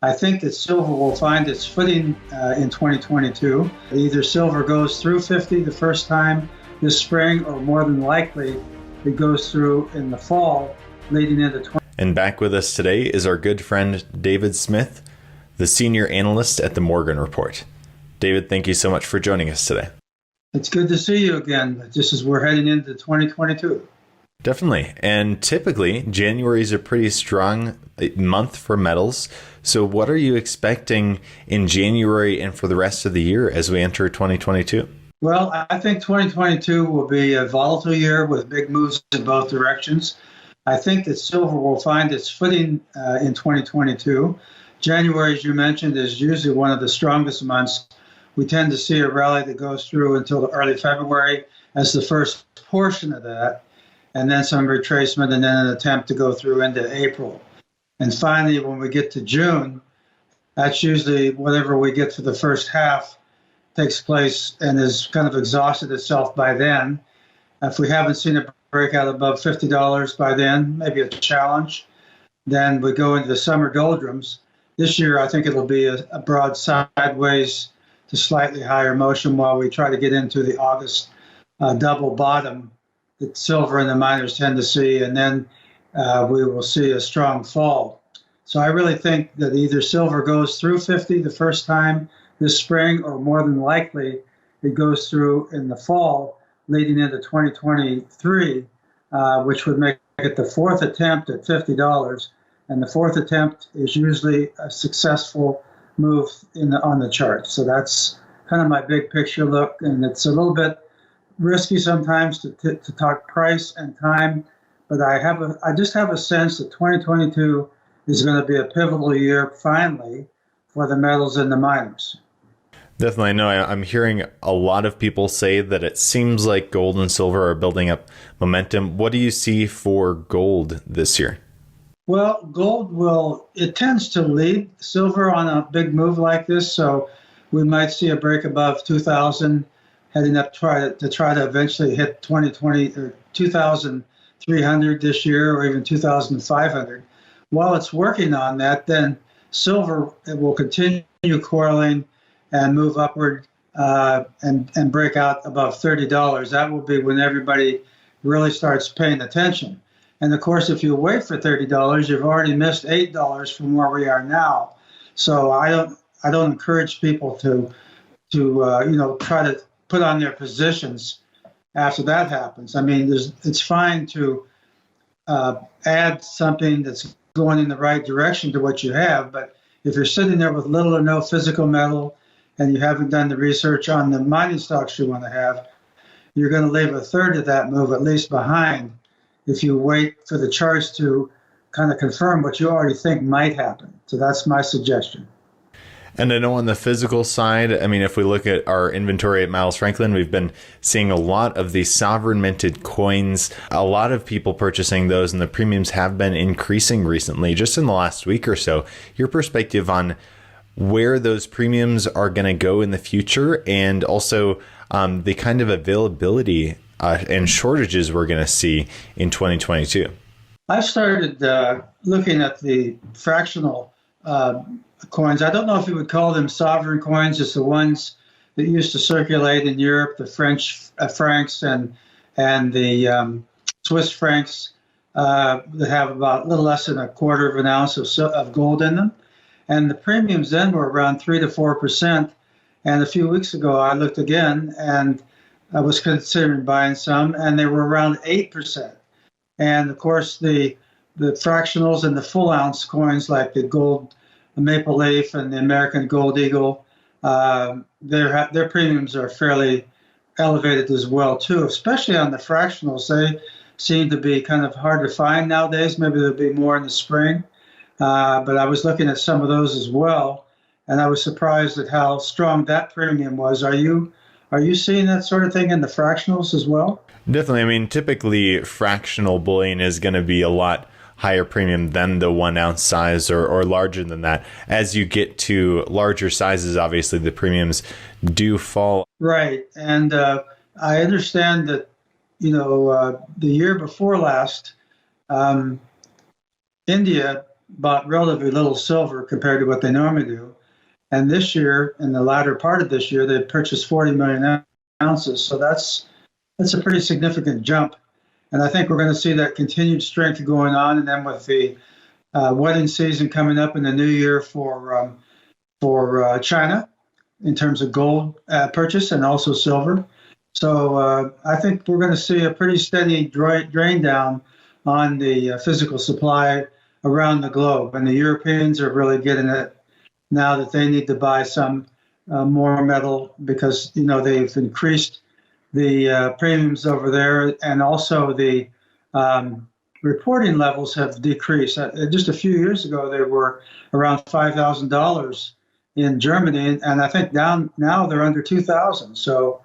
I think that silver will find its footing in 2022. Either silver goes through 50 the first time this spring, or more than likely it goes through in the fall leading into 20. And back with us today is our good friend David Smith, the senior analyst at the Morgan Report. David, thank you so much for joining us today. It's good to see you again, just as we're heading into 2022. Definitely. And typically, January is a pretty strong month for metals. So what are you expecting in January and for the rest of the year as we enter 2022? Well, I think 2022 will be a volatile year with big moves in both directions. I think that silver will find its footing in 2022. January, as you mentioned, is usually one of the strongest months. We tend to see a rally that goes through until early February as the first portion of that, and then some retracement, and then an attempt to go through into April. And finally, when we get to June, that's usually whatever we get for the first half takes place and is kind of exhausted itself by then. If we haven't seen a breakout above $50 by then, maybe a challenge, then we go into the summer doldrums. This year, I think it'll be a broad sideways to slightly higher motion while we try to get into the August double bottom that silver and the miners tend to see, and then we will see a strong fall. So I really think that either silver goes through 50 the first time this spring, or more than likely it goes through in the fall leading into 2023, which would make it the fourth attempt at $50. And the fourth attempt is usually a successful move on the chart. So that's kind of my big picture look. And it's a little bit risky sometimes to talk price and time, but I just have a sense that 2022 is going to be a pivotal year finally for the metals and the miners. Definitely. No, I'm hearing a lot of people say that it seems like gold and silver are building up momentum. What do you see for gold this year? Well, it tends to lead silver on a big move like this. So we might see a break above 2,000 heading up to try to eventually hit 2020 or 2,300 this year, or even 2,500. While it's working on that, then silver will continue coiling and move upward and break out above $30. That will be when everybody really starts paying attention. And of course, if you wait for $30, you've already missed $8 from where we are now. So I don't encourage people to try to put on their positions after that happens. I mean, it's fine to add something that's going in the right direction to what you have, but if you're sitting there with little or no physical metal and you haven't done the research on the mining stocks you want to have, you're going to leave a third of that move at least behind if you wait for the charts to kind of confirm what you already think might happen. So that's my suggestion. And I know on the physical side, I mean, if we look at our inventory at Miles Franklin, we've been seeing a lot of these sovereign minted coins, a lot of people purchasing those, and the premiums have been increasing recently, just in the last week or so. Your perspective on where those premiums are going to go in the future, and also the kind of availability and shortages we're going to see in 2022. I started looking at the fractional coins. I don't know if you would call them sovereign coins. It's the ones that used to circulate in Europe, the French francs and the Swiss francs that have about a little less than a quarter of an ounce of gold in them. And the premiums then were around 3 to 4%. And a few weeks ago, I looked again and I was considering buying some, and they were around 8%. And of course, the fractionals and the full ounce coins like the gold Maple Leaf and the American Gold Eagle, their premiums are fairly elevated as well too, especially on the fractionals. They seem to be kind of hard to find nowadays. Maybe there'll be more in the spring, but I was looking at some of those as well, and I was surprised at how strong that premium was. Are you seeing that sort of thing in the fractionals as well? Definitely. I mean, typically fractional bullion is going to be a lot higher premium than the 1 ounce size or larger than that. As you get to larger sizes, obviously the premiums do fall. Right. And I understand that, the year before last, India bought relatively little silver compared to what they normally do. And this year, in the latter part of this year, they purchased 40 million ounces. So that's a pretty significant jump. And I think we're going to see that continued strength going on. And then with the wedding season coming up in the new year for China in terms of gold purchase and also silver. So I think we're going to see a pretty steady drain down on the physical supply around the globe. And the Europeans are really getting it now that they need to buy some more metal because, they've increased the premiums over there, and also the reporting levels have decreased. Just a few years ago, they were around $5,000 in Germany, and I think now they're under 2,000. So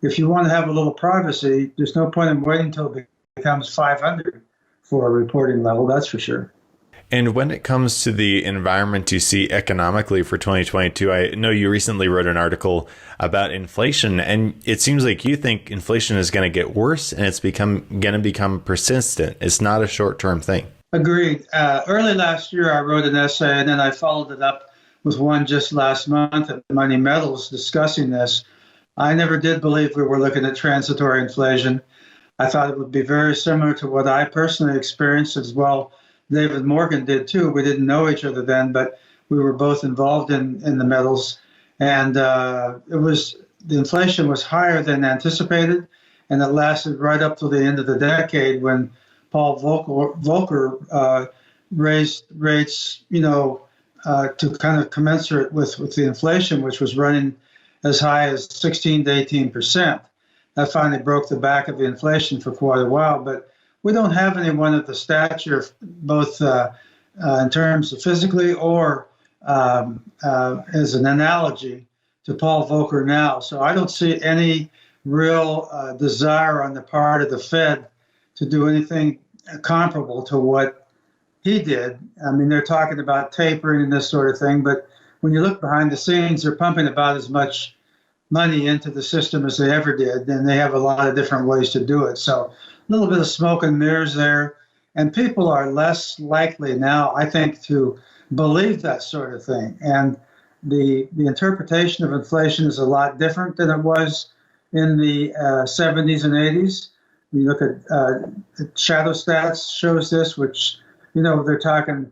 if you want to have a little privacy, there's no point in waiting until it becomes 500 for a reporting level, that's for sure. And when it comes to the environment you see economically for 2022, I know you recently wrote an article about inflation, and it seems like you think inflation is going to get worse and it's going to become persistent. It's not a short-term thing. Agreed. Early last year, I wrote an essay, and then I followed it up with one just last month at Money Metals discussing this. I never did believe we were looking at transitory inflation. I thought it would be very similar to what I personally experienced as well. David Morgan did too. We didn't know each other then, but we were both involved in the metals. And the inflation was higher than anticipated, and it lasted right up to the end of the decade when Paul Volcker raised rates, to kind of commensurate with the inflation, which was running as high as 16 to 18%. That finally broke the back of the inflation for quite a while, but we don't have anyone of the stature, both in terms of physically or as an analogy to Paul Volcker now. So I don't see any real desire on the part of the Fed to do anything comparable to what he did. I mean, they're talking about tapering and this sort of thing, but when you look behind the scenes, they're pumping about as much money into the system as they ever did, and they have a lot of different ways to do it. So a little bit of smoke and mirrors there, and people are less likely now, I think, to believe that sort of thing. And the interpretation of inflation is a lot different than it was in the 70s and 80s. You look at Shadow Stats shows this, which, they're talking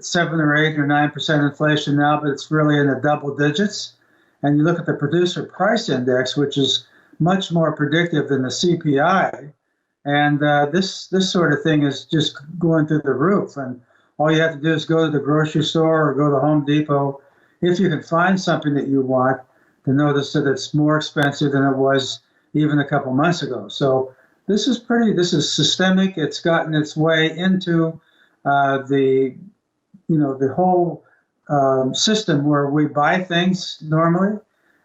7 or 8 or 9% inflation now, but it's really in the double digits. And you look at the Producer Price Index, which is much more predictive than the CPI. And this sort of thing is just going through the roof. And all you have to do is go to the grocery store or go to Home Depot, if you can find something that you want, to notice that it's more expensive than it was even a couple months ago. So this is systemic. It's gotten its way into the whole system where we buy things normally.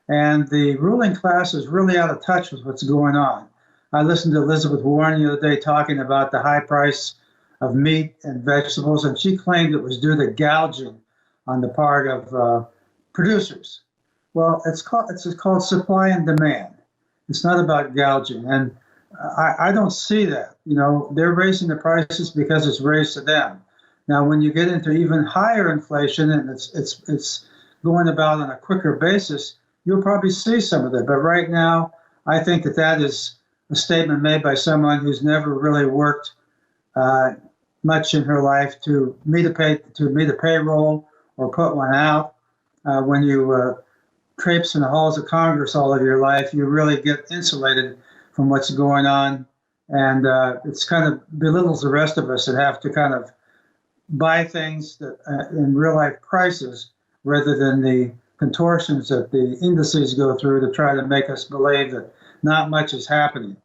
And the ruling class is really out of touch with what's going on. I listened to Elizabeth Warren the other day talking about the high price of meat and vegetables, and she claimed it was due to gouging on the part of producers. Well, it's called supply and demand. It's not about gouging, and I don't see that. They're raising the prices because it's raised to them. Now, when you get into even higher inflation and it's going about on a quicker basis, you'll probably see some of that. But right now, I think that is a statement made by someone who's never really worked much in her life to meet a payroll or put one out. When you traipse in the halls of Congress all of your life, you really get insulated from what's going on, and it's kind of belittles the rest of us that have to kind of buy things that in real life prices rather than the contortions that the indices go through to try to make us believe that not much is happening.